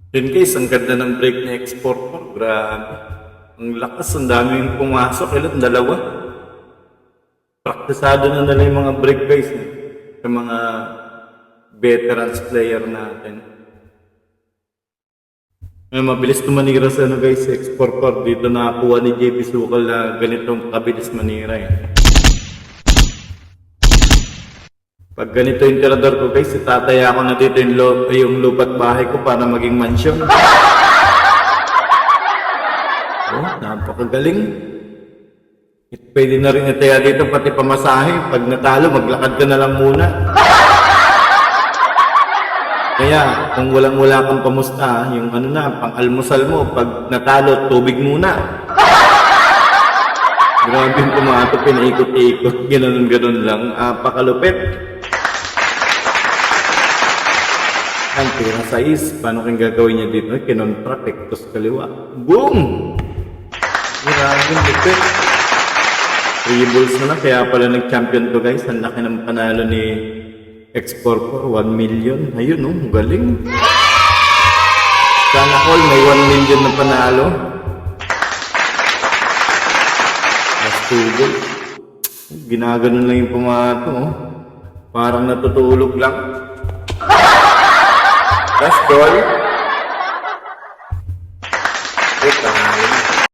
Yun guys, ang ganda ng brake ni X44. Grabe. Ang lakas, ang daming pumasok. Ilan? Dalawa. Praktisado na nila yung mga brake guys. Yung mga veterans player natin. Ay, mabilis tumanira sa ano guys, X44. Dito nakakuha ni JP Sukal na ganitong kabilis manira eh. Pag ganito yung tirador ko guys, itataya ko na dito yung lupat bahay ko para maging mansyon. Oh, napakagaling. Pwede na rin itaya dito pati pamasahe. Pag natalo, maglakad ka na lang muna. Kaya, kung walang-wala kang pamusta, yung ano na, pang-almusal mo, pag natalo, tubig muna. Grabe yung pumato, pinaikot-ikot, gano'n-gano'n lang. Pakalupit. Ang tira sa paano kang gagawin niya dito? Kinontra, pektos kaliwa. Boom! Grabe yung lupit. 3 balls na lang, kaya pala nag-champion to guys. Ang laki ng panalo ni X44, 1 million. Ayun oh, galing. Sana all may 1 million na panalo. Last 2 balls. Ginaganon lang yung pumato oh. Parang natutulog lang. Last ball.